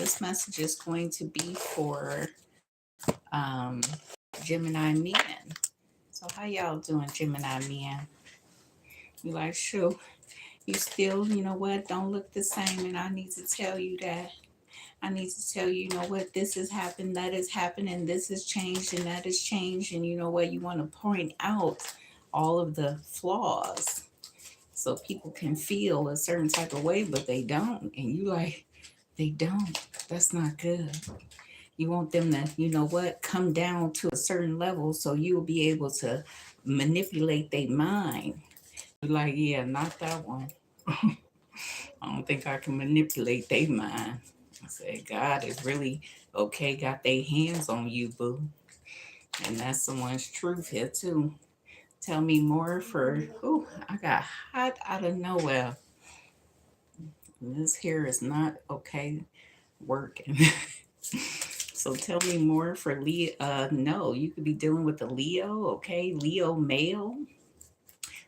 this message is going to be for um, Gemini men. So how y'all doing, Gemini men? You like, sure, you still, you know what, don't look the same, and I need to tell you that. I need to tell you, you know what, this has happened, that has happened, and this has changed, and that has changed, and you know what, you want to point out all of the flaws so people can feel a certain type of way, but they don't. And you like, they don't. That's not good. You want them to, you know what, come down to a certain level so you'll be able to manipulate their mind. You're like, yeah, not that one. I don't think I can manipulate their mind. I said, God is really okay, got their hands on you, boo. And that's someone's truth here, too. Tell me more for, ooh, I got hot out of nowhere. This hair is not okay working. So tell me more for Leo. No, you could be dealing with a Leo, okay? Leo male.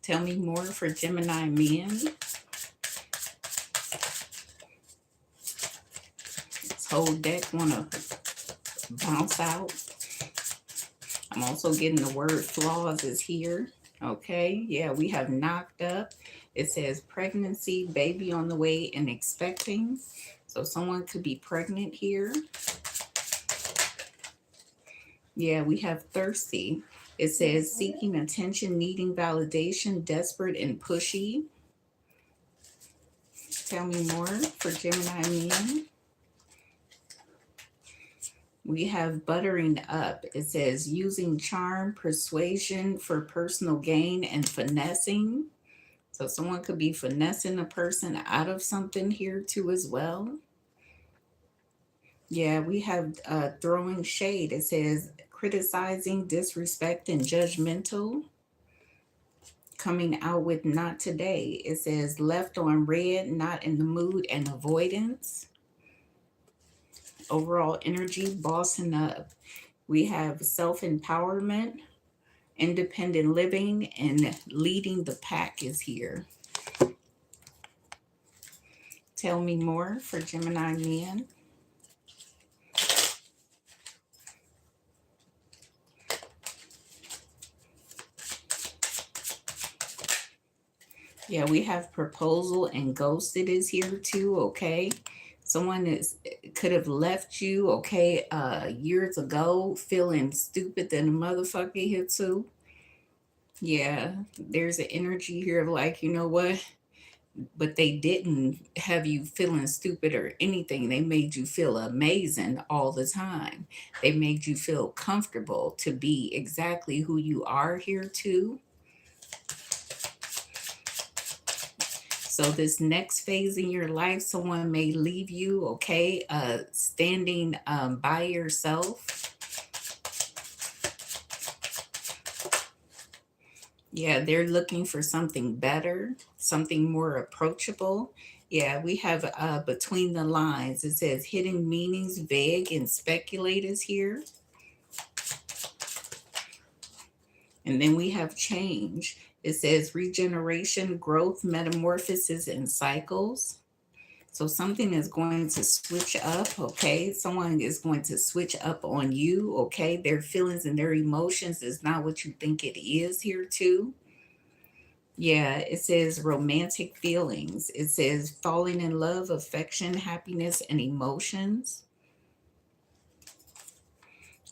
Tell me more for Gemini men. This whole deck wanna bounce out. I'm also getting the word flaws is here. Okay, yeah, we have knocked up. It says pregnancy, baby on the way, and expecting. So someone could be pregnant here. Yeah, we have thirsty. It says seeking attention, needing validation, desperate and pushy. Tell me more for Gemini men. We have buttering up. It says using charm, persuasion for personal gain, and finessing. So someone could be finessing a person out of something here too as well. Yeah, we have throwing shade. It says criticizing, disrespect, and judgmental. Coming out with not today. It says left on red, not in the mood, and avoidance. Overall energy, bossing up. We have self-empowerment, independent living, and leading the pack is here. Tell me more for Gemini men. Yeah, we have proposal and ghosted is here too, okay? Someone is could have left you, okay, years ago, feeling stupid than a motherfucker here too. Yeah, there's an energy here of like, you know what? But they didn't have you feeling stupid or anything. They made you feel amazing all the time. They made you feel comfortable to be exactly who you are here too. So this next phase in your life, someone may leave you, okay, standing by yourself. Yeah, they're looking for something better, something more approachable. Yeah, we have between the lines. It says hidden meanings, vague and speculators here. And then we have change. It says regeneration, growth, metamorphosis, and cycles. So something is going to switch up, okay? Someone is going to switch up on you, okay? Their feelings and their emotions is not what you think it is here too. Yeah, it says romantic feelings. It says falling in love, affection, happiness, and emotions.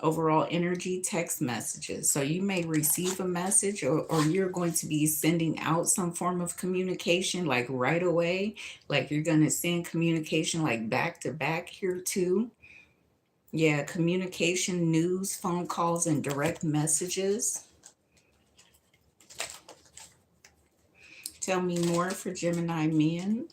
Overall energy, text messages. So you may receive a message, or you're going to be sending out some form of communication like right away. Like you're going to send communication like back to back here too. Yeah, communication, news, phone calls, and direct messages. Tell me more for Gemini men.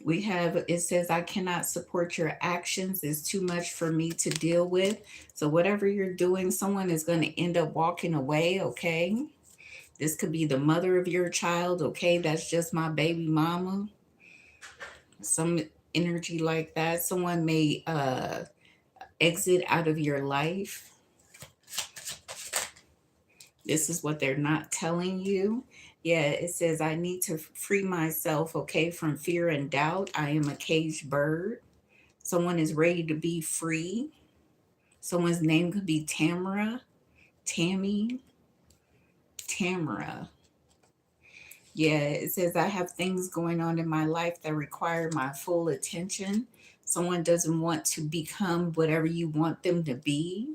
We have, it says, I cannot support your actions. It's too much for me to deal with. So whatever you're doing, someone is going to end up walking away, okay? This could be the mother of your child, okay? That's just my baby mama. Some energy like that. Someone may exit out of your life. This is what they're not telling you. Yeah, it says, I need to free myself, okay, from fear and doubt. I am a caged bird. Someone is ready to be free. Someone's name could be Tamara, Tammy, Tamara. Yeah, it says, I have things going on in my life that require my full attention. Someone doesn't want to become whatever you want them to be.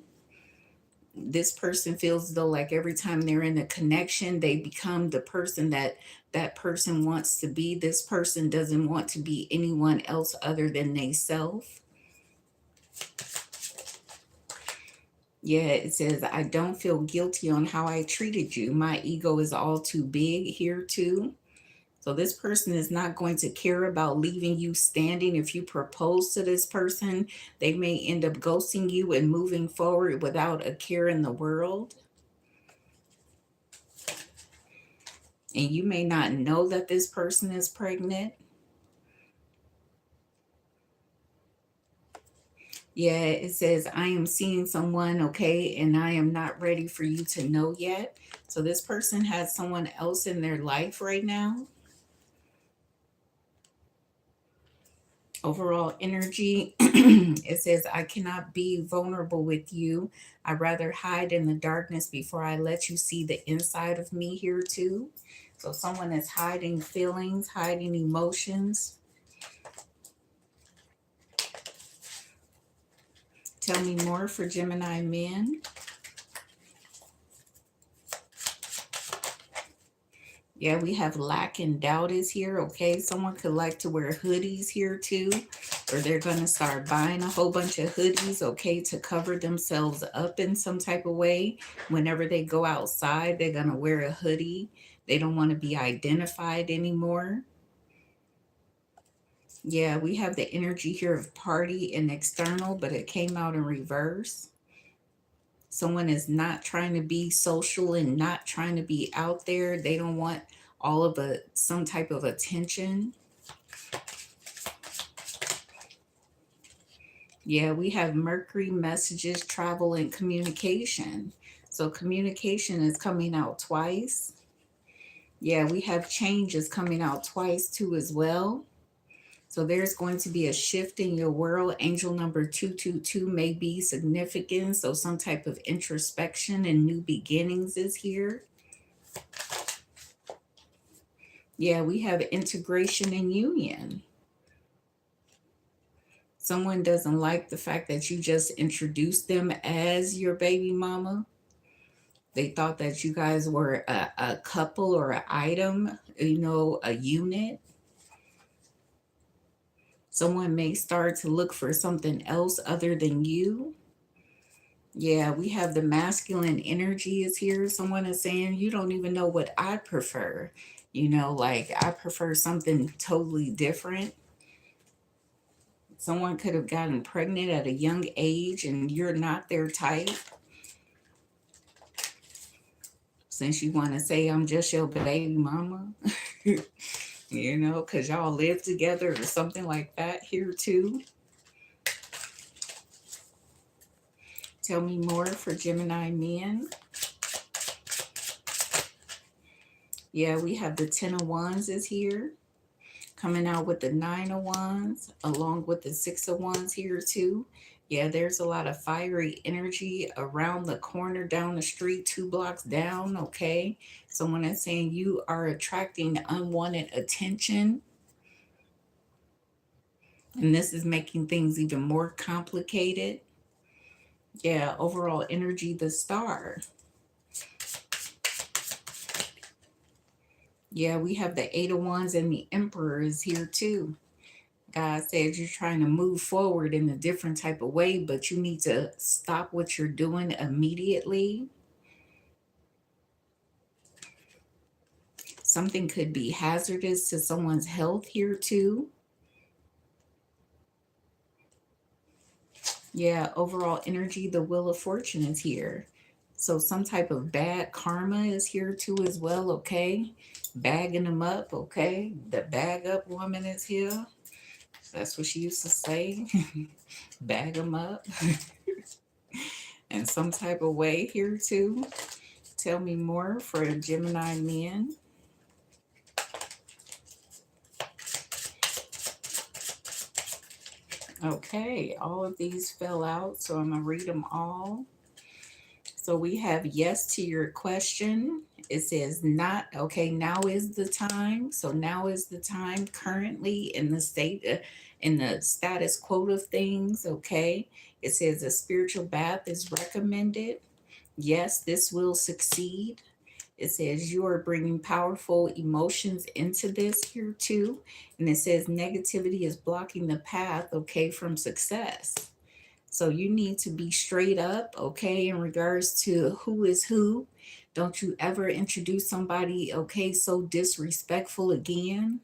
This person feels though like every time they're in a connection, they become the person that that person wants to be. This person doesn't want to be anyone else other than they self. Yeah, it says, I don't feel guilty on how I treated you. My ego is all too big here too. So this person is not going to care about leaving you standing. If you propose to this person, they may end up ghosting you and moving forward without a care in the world. And you may not know that this person is pregnant. Yeah, it says, I am seeing someone, okay, and I am not ready for you to know yet. So this person has someone else in their life right now. Overall energy, it says, I cannot be vulnerable with you. I'd rather hide in the darkness before I let you see the inside of me here too. So someone is hiding feelings, hiding emotions. Tell me more for Gemini men. Yeah, we have lack and doubt is here, okay? Someone could like to wear hoodies here too, or they're going to start buying a whole bunch of hoodies, okay, to cover themselves up in some type of way. Whenever they go outside, they're going to wear a hoodie. They don't want to be identified anymore. Yeah, we have the energy here of party and external, but it came out in reverse. Someone is not trying to be social and not trying to be out there. They don't want all of some type of attention. Yeah, we have Mercury, messages, travel, and communication. So communication is coming out twice. Yeah, we have changes coming out twice too as well. So there's going to be a shift in your world. Angel number 222 may be significant. So some type of introspection and new beginnings is here. Yeah, we have integration and union. Someone doesn't like the fact that you just introduced them as your baby mama. They thought that you guys were a couple or an item, you know, a unit. Someone may start to look for something else other than you. Yeah, we have the masculine energy is here. Someone is saying, you don't even know what I prefer. You know, like I prefer something totally different. Someone could have gotten pregnant at a young age and you're not their type. Since you want to say I'm just your baby mama, you know, because y'all live together or something like that here too. Tell me more for Gemini men. Yeah, we have the 10 of Wands is here. Coming out with the 9 of Wands, along with the 6 of Wands here too. Yeah, there's a lot of fiery energy around the corner, down the street, 2 blocks down, okay? Someone is saying you are attracting unwanted attention. And this is making things even more complicated. Yeah, overall energy, the Star. Yeah, we have the 8 of Wands and the Emperor is here too. God said you're trying to move forward in a different type of way, but you need to stop what you're doing immediately. Something could be hazardous to someone's health here too. Yeah, overall energy, the Wheel of Fortune is here. So some type of bad karma is here too as well, okay? Bagging them up, okay? The bag up woman is here. That's what she used to say. Bag them up. In some type of way here too. Tell me more for Gemini men. Okay, all of these fell out, so I'm going to read them all. So we have yes to your question. It says not, okay, now is the time. So now is the time currently in the state, in the status quo of things, okay? It says a spiritual bath is recommended. Yes, this will succeed. It says you are bringing powerful emotions into this here too. And it says negativity is blocking the path, okay, from success. So you need to be straight up, okay, in regards to who is who. Don't you ever introduce somebody, okay, so disrespectful again.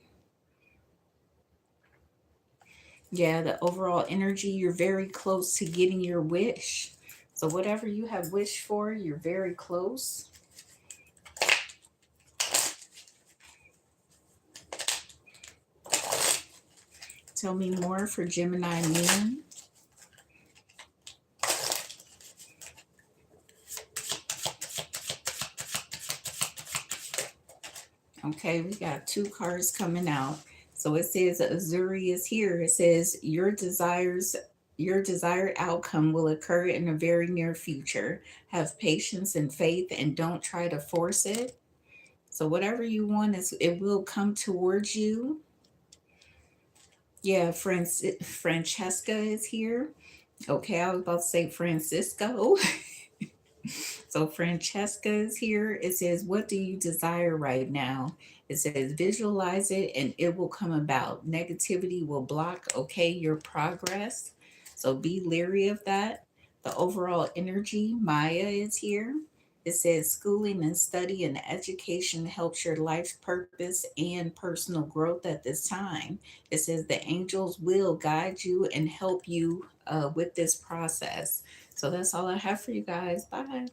Yeah, the overall energy, you're very close to getting your wish. So whatever you have wished for, you're very close. Tell me more for Gemini men. Okay, we got two cards coming out. So it says Azuri is here. It says your desired outcome will occur in a very near future. Have patience and faith and don't try to force it. So whatever you want is it will come towards you. Yeah, Francesca is here. Okay, I was about to say Francisco. So Francesca is here. It says, what do you desire right now? It says, visualize it and it will come about. Negativity will block, okay, your progress. So be leery of that. The overall energy, Maya is here. It says, schooling and study and education helps your life's purpose and personal growth at this time. It says, the angels will guide you and help you with this process. So that's all I have for you guys. Bye.